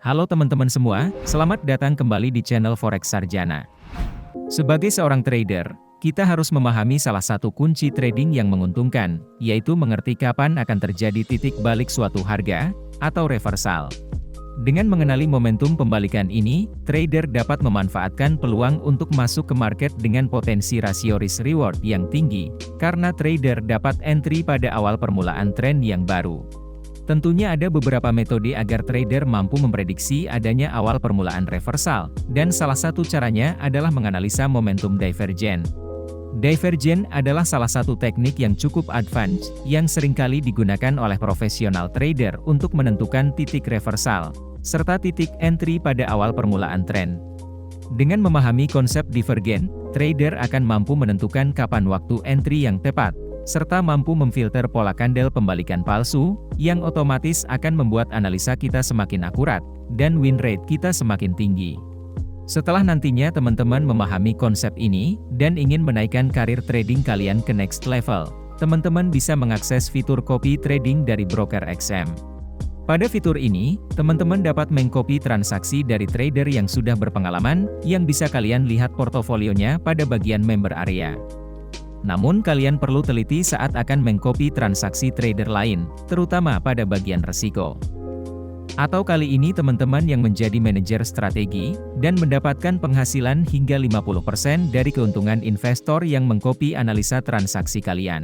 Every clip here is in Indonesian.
Halo teman-teman semua, selamat datang kembali di channel Forex Sarjana. Sebagai seorang trader, kita harus memahami salah satu kunci trading yang menguntungkan, yaitu mengerti kapan akan terjadi titik balik suatu harga, atau reversal. Dengan mengenali momentum pembalikan ini, trader dapat memanfaatkan peluang untuk masuk ke market dengan potensi rasio risk-reward yang tinggi, karena trader dapat entry pada awal permulaan tren yang baru. Tentunya ada beberapa metode agar trader mampu memprediksi adanya awal permulaan reversal, dan salah satu caranya adalah menganalisa momentum divergent. Divergent adalah salah satu teknik yang cukup advance, yang seringkali digunakan oleh profesional trader untuk menentukan titik reversal, serta titik entry pada awal permulaan tren. Dengan memahami konsep divergent, trader akan mampu menentukan kapan waktu entry yang tepat, serta mampu memfilter pola kandel pembalikan palsu, yang otomatis akan membuat analisa kita semakin akurat, dan win rate kita semakin tinggi. Setelah nantinya teman-teman memahami konsep ini, dan ingin menaikkan karir trading kalian ke next level, teman-teman bisa mengakses fitur copy trading dari broker XM. Pada fitur ini, teman-teman dapat mengcopy transaksi dari trader yang sudah berpengalaman, yang bisa kalian lihat portofolionya pada bagian member area. Namun kalian perlu teliti saat akan mengcopy transaksi trader lain, terutama pada bagian resiko. Atau kali ini teman-teman yang menjadi manajer strategi, dan mendapatkan penghasilan hingga 50% dari keuntungan investor yang mengcopy analisa transaksi kalian.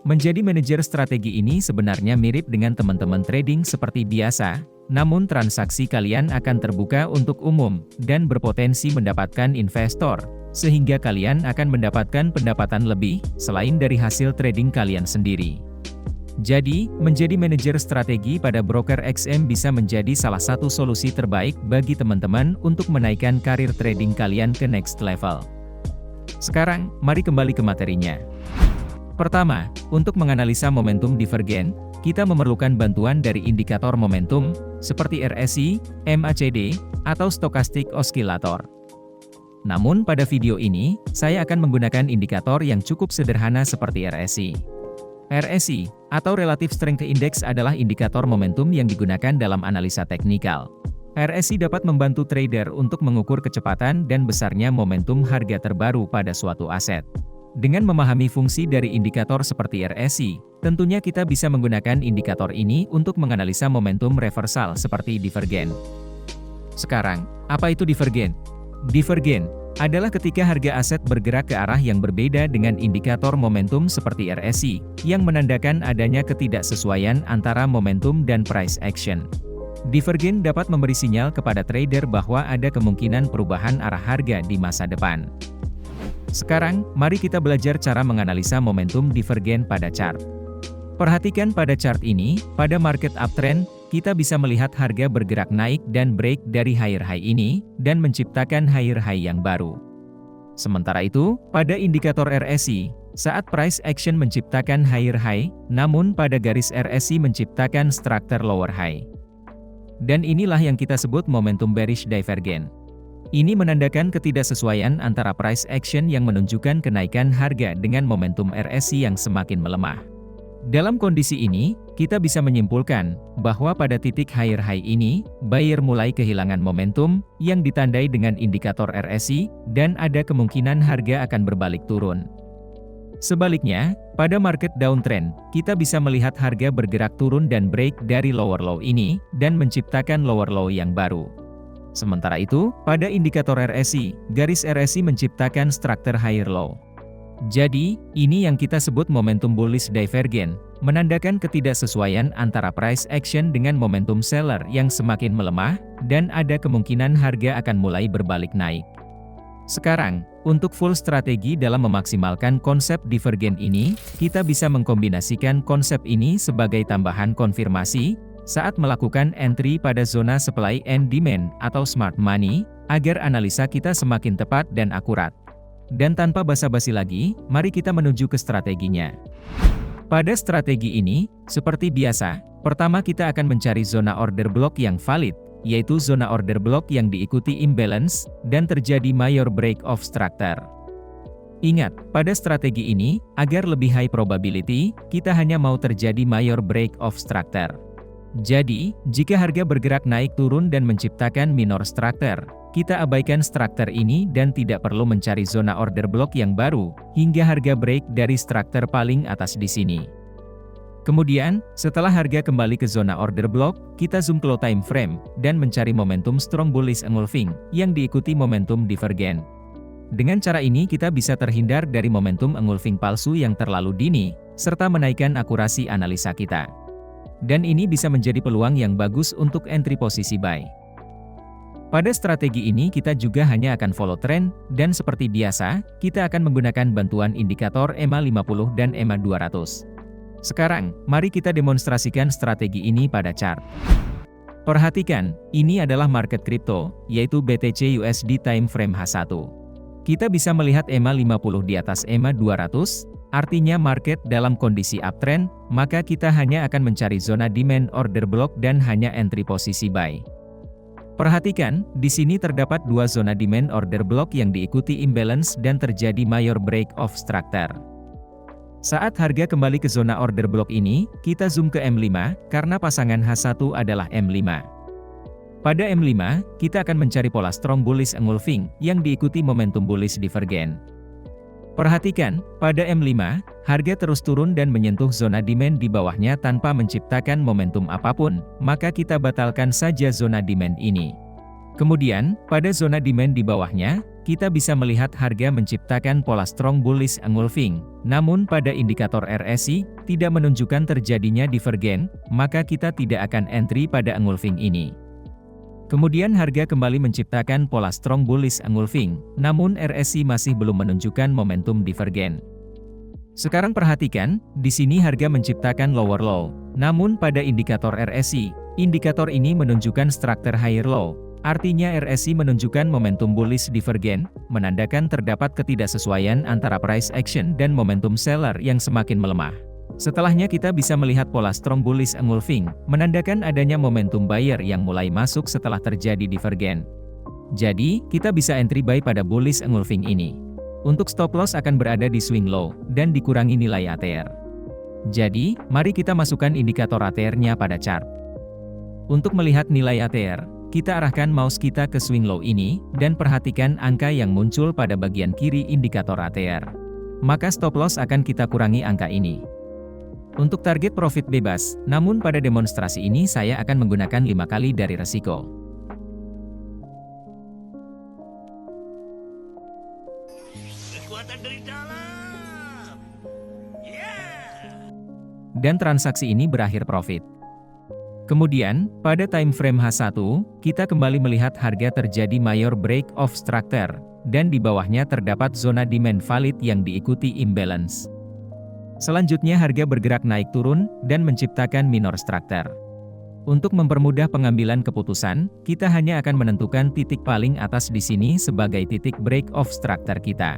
Menjadi manajer strategi ini sebenarnya mirip dengan teman-teman trading seperti biasa, namun transaksi kalian akan terbuka untuk umum, dan berpotensi mendapatkan investor, sehingga kalian akan mendapatkan pendapatan lebih, selain dari hasil trading kalian sendiri. Jadi, menjadi manajer strategi pada broker XM bisa menjadi salah satu solusi terbaik bagi teman-teman untuk menaikkan karir trading kalian ke next level. Sekarang, mari kembali ke materinya. Pertama, untuk menganalisa momentum divergent, kita memerlukan bantuan dari indikator momentum, seperti RSI, MACD, atau Stochastic Oscillator. Namun pada video ini, saya akan menggunakan indikator yang cukup sederhana seperti RSI. RSI, atau Relative Strength Index adalah indikator momentum yang digunakan dalam analisa teknikal. RSI dapat membantu trader untuk mengukur kecepatan dan besarnya momentum harga terbaru pada suatu aset. Dengan memahami fungsi dari indikator seperti RSI, tentunya kita bisa menggunakan indikator ini untuk menganalisa momentum reversal seperti divergent. Sekarang, apa itu divergent? Divergent adalah ketika harga aset bergerak ke arah yang berbeda dengan indikator momentum seperti RSI, yang menandakan adanya ketidaksesuaian antara momentum dan price action. Divergent dapat memberi sinyal kepada trader bahwa ada kemungkinan perubahan arah harga di masa depan. Sekarang, mari kita belajar cara menganalisa momentum divergent pada chart. Perhatikan pada chart ini, pada market uptrend, kita bisa melihat harga bergerak naik dan break dari higher high ini, dan menciptakan higher high yang baru. Sementara itu, pada indikator RSI, saat price action menciptakan higher high, namun pada garis RSI menciptakan structure lower high. Dan inilah yang kita sebut momentum bearish divergent. Ini menandakan ketidaksesuaian antara price action yang menunjukkan kenaikan harga dengan momentum RSI yang semakin melemah. Dalam kondisi ini, kita bisa menyimpulkan bahwa pada titik higher high ini, buyer mulai kehilangan momentum yang ditandai dengan indikator RSI, dan ada kemungkinan harga akan berbalik turun. Sebaliknya, pada market downtrend, kita bisa melihat harga bergerak turun dan break dari lower low ini, dan menciptakan lower low yang baru. Sementara itu, pada indikator RSI, garis RSI menciptakan structure higher low. Jadi, ini yang kita sebut momentum bullish divergent, menandakan ketidaksesuaian antara price action dengan momentum seller yang semakin melemah, dan ada kemungkinan harga akan mulai berbalik naik. Sekarang, untuk full strategi dalam memaksimalkan konsep divergent ini, kita bisa mengkombinasikan konsep ini sebagai tambahan konfirmasi, saat melakukan entry pada zona supply and demand atau smart money, agar analisa kita semakin tepat dan akurat. Dan tanpa basa-basi lagi, mari kita menuju ke strateginya. Pada strategi ini, seperti biasa, pertama kita akan mencari zona order block yang valid, yaitu zona order block yang diikuti imbalance, dan terjadi major break of structure. Ingat, pada strategi ini, agar lebih high probability, kita hanya mau terjadi major break of structure. Jadi, jika harga bergerak naik turun dan menciptakan minor structure, kita abaikan structure ini dan tidak perlu mencari zona order block yang baru, hingga harga break dari structure paling atas di sini. Kemudian, setelah harga kembali ke zona order block, kita zoom ke low time frame, dan mencari momentum strong bullish engulfing, yang diikuti momentum divergen. Dengan cara ini kita bisa terhindar dari momentum engulfing palsu yang terlalu dini, serta menaikkan akurasi analisa kita. Dan ini bisa menjadi peluang yang bagus untuk entry posisi buy. Pada strategi ini kita juga hanya akan follow trend, dan seperti biasa, kita akan menggunakan bantuan indikator EMA 50 dan EMA 200. Sekarang, mari kita demonstrasikan strategi ini pada chart. Perhatikan, ini adalah market crypto, yaitu BTC USD time frame H1. Kita bisa melihat EMA 50 di atas EMA 200, artinya market dalam kondisi uptrend, maka kita hanya akan mencari zona demand order block dan hanya entry posisi buy. Perhatikan, di sini terdapat dua zona demand order block yang diikuti imbalance dan terjadi major break of structure. Saat harga kembali ke zona order block ini, kita zoom ke M5, karena pasangan H1 adalah M5. Pada M5, kita akan mencari pola strong bullish engulfing, yang diikuti momentum bullish divergen. Perhatikan, pada M5, harga terus turun dan menyentuh zona demand di bawahnya tanpa menciptakan momentum apapun, maka kita batalkan saja zona demand ini. Kemudian, pada zona demand di bawahnya, kita bisa melihat harga menciptakan pola strong bullish engulfing, namun pada indikator RSI, tidak menunjukkan terjadinya divergen, maka kita tidak akan entry pada engulfing ini. Kemudian harga kembali menciptakan pola strong bullish engulfing, namun RSI masih belum menunjukkan momentum divergen. Sekarang perhatikan, di sini harga menciptakan lower low, namun pada indikator RSI, indikator ini menunjukkan structure higher low, artinya RSI menunjukkan momentum bullish divergen, menandakan terdapat ketidaksesuaian antara price action dan momentum seller yang semakin melemah. Setelahnya kita bisa melihat pola strong bullish engulfing, menandakan adanya momentum buyer yang mulai masuk setelah terjadi divergen. Jadi, kita bisa entry buy pada bullish engulfing ini. Untuk stop loss akan berada di swing low, dan dikurangi nilai ATR. Jadi, mari kita masukkan indikator ATR-nya pada chart. Untuk melihat nilai ATR, kita arahkan mouse kita ke swing low ini, dan perhatikan angka yang muncul pada bagian kiri indikator ATR. Maka stop loss akan kita kurangi angka ini. Untuk target profit bebas, namun pada demonstrasi ini saya akan menggunakan 5 kali dari resiko. Kekuatan dari dalam. Yeah. Dan transaksi ini berakhir profit. Kemudian, pada time frame H1, kita kembali melihat harga terjadi major break of structure, dan di bawahnya terdapat zona demand valid yang diikuti imbalance. Selanjutnya harga bergerak naik turun, dan menciptakan minor structure. Untuk mempermudah pengambilan keputusan, kita hanya akan menentukan titik paling atas di sini sebagai titik break of structure kita.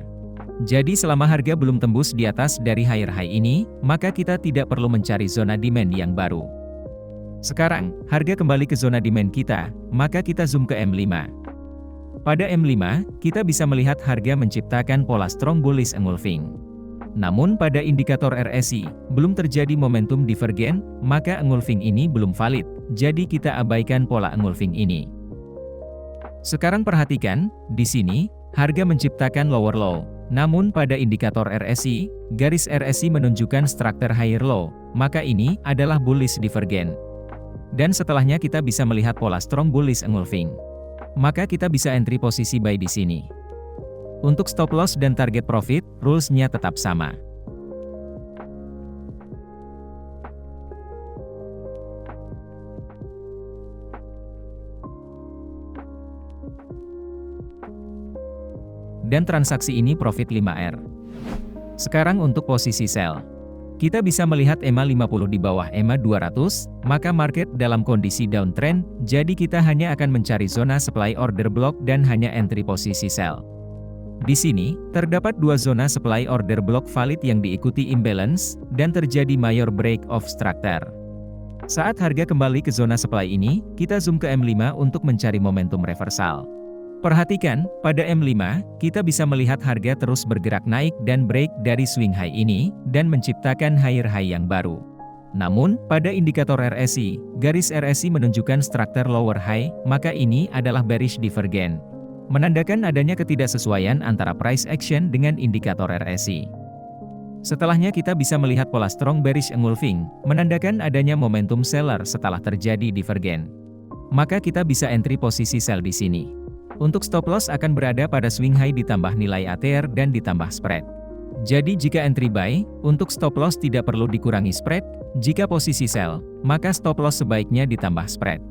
Jadi selama harga belum tembus di atas dari higher high ini, maka kita tidak perlu mencari zona demand yang baru. Sekarang, harga kembali ke zona demand kita, maka kita zoom ke M5. Pada M5, kita bisa melihat harga menciptakan pola strong bullish engulfing. Namun pada indikator RSI, belum terjadi momentum divergen, maka engulfing ini belum valid, jadi kita abaikan pola engulfing ini. Sekarang perhatikan, di sini, harga menciptakan lower low, namun pada indikator RSI, garis RSI menunjukkan structure higher low, maka ini adalah bullish divergen. Dan setelahnya kita bisa melihat pola strong bullish engulfing. Maka kita bisa entry posisi buy di sini. Untuk stop loss dan target profit, rules-nya tetap sama. Dan transaksi ini profit 5R. Sekarang untuk posisi sell. Kita bisa melihat EMA 50 di bawah EMA 200, maka market dalam kondisi downtrend, jadi kita hanya akan mencari zona supply order block dan hanya entry posisi sell. Di sini, terdapat dua zona supply order block valid yang diikuti imbalance, dan terjadi major break of structure. Saat harga kembali ke zona supply ini, kita zoom ke M5 untuk mencari momentum reversal. Perhatikan, pada M5, kita bisa melihat harga terus bergerak naik dan break dari swing high ini, dan menciptakan higher high yang baru. Namun, pada indikator RSI, garis RSI menunjukkan structure lower high, maka ini adalah bearish divergence. Menandakan adanya ketidaksesuaian antara price action dengan indikator RSI. Setelahnya kita bisa melihat pola strong bearish engulfing, menandakan adanya momentum seller setelah terjadi divergence. Maka kita bisa entry posisi sell di sini. Untuk stop loss akan berada pada swing high ditambah nilai ATR dan ditambah spread. Jadi jika entry buy, untuk stop loss tidak perlu dikurangi spread, jika posisi sell, maka stop loss sebaiknya ditambah spread.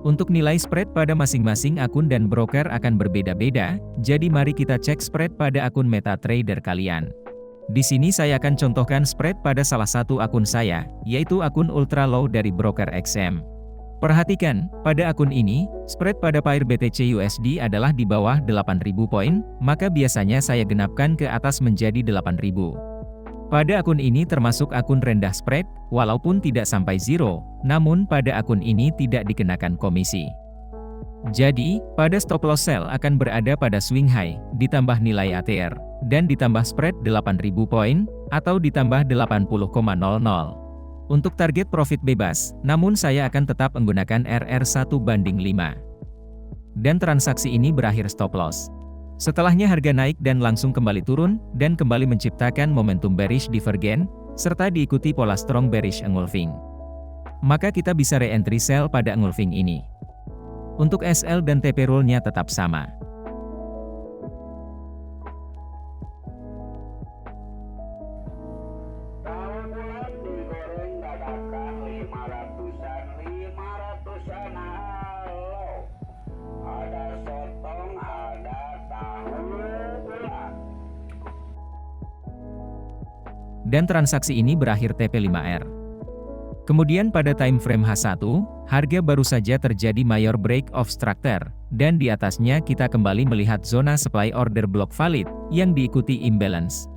Untuk nilai spread pada masing-masing akun dan broker akan berbeda-beda, jadi mari kita cek spread pada akun MetaTrader kalian. Di sini saya akan contohkan spread pada salah satu akun saya, yaitu akun Ultra Low dari broker XM. Perhatikan, pada akun ini, spread pada pair BTC USD adalah di bawah 8.000 poin, maka biasanya saya genapkan ke atas menjadi 8.000. Pada akun ini termasuk akun rendah spread, walaupun tidak sampai zero, namun pada akun ini tidak dikenakan komisi. Jadi, pada stop loss sell akan berada pada swing high, ditambah nilai ATR, dan ditambah spread 8.000 poin, atau ditambah 80,00. Untuk target profit bebas, namun saya akan tetap menggunakan RR1/5. Dan transaksi ini berakhir stop loss. Setelahnya harga naik dan langsung kembali turun, dan kembali menciptakan momentum bearish divergence, serta diikuti pola strong bearish engulfing. Maka kita bisa re-entry sell pada engulfing ini. Untuk SL dan TP rule-nya tetap sama. Dan transaksi ini berakhir TP5R. Kemudian pada time frame H1, harga baru saja terjadi major break of structure, dan di atasnya kita kembali melihat zona supply order block valid, yang diikuti imbalance.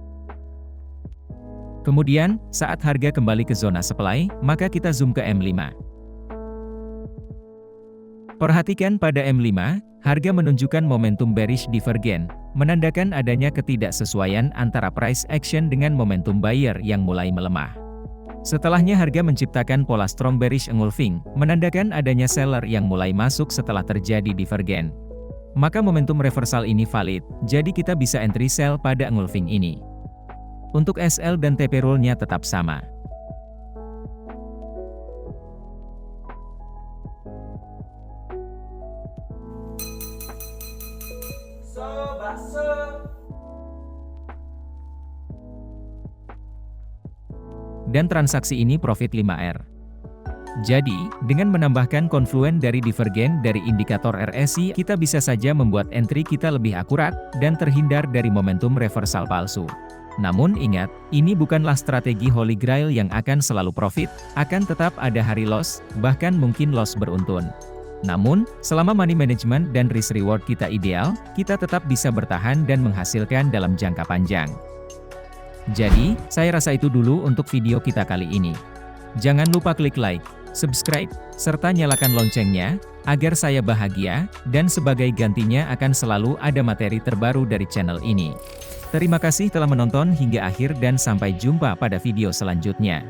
Kemudian, saat harga kembali ke zona supply, maka kita zoom ke M5. Perhatikan pada M5, harga menunjukkan momentum bearish divergence, menandakan adanya ketidaksesuaian antara price action dengan momentum buyer yang mulai melemah. Setelahnya harga menciptakan pola strong bearish engulfing, menandakan adanya seller yang mulai masuk setelah terjadi divergence. Maka momentum reversal ini valid, jadi kita bisa entry sell pada engulfing ini. Untuk SL dan TP rule-nya tetap sama. Dan transaksi ini profit 5R. Jadi, dengan menambahkan konfluen dari divergen dari indikator RSI, kita bisa saja membuat entry kita lebih akurat, dan terhindar dari momentum reversal palsu. Namun ingat, ini bukanlah strategi Holy Grail yang akan selalu profit, akan tetap ada hari loss, bahkan mungkin loss beruntun. Namun, selama money management dan risk reward kita ideal, kita tetap bisa bertahan dan menghasilkan dalam jangka panjang. Jadi, saya rasa itu dulu untuk video kita kali ini. Jangan lupa klik like, subscribe, serta nyalakan loncengnya, agar saya bahagia, dan sebagai gantinya akan selalu ada materi terbaru dari channel ini. Terima kasih telah menonton hingga akhir dan sampai jumpa pada video selanjutnya.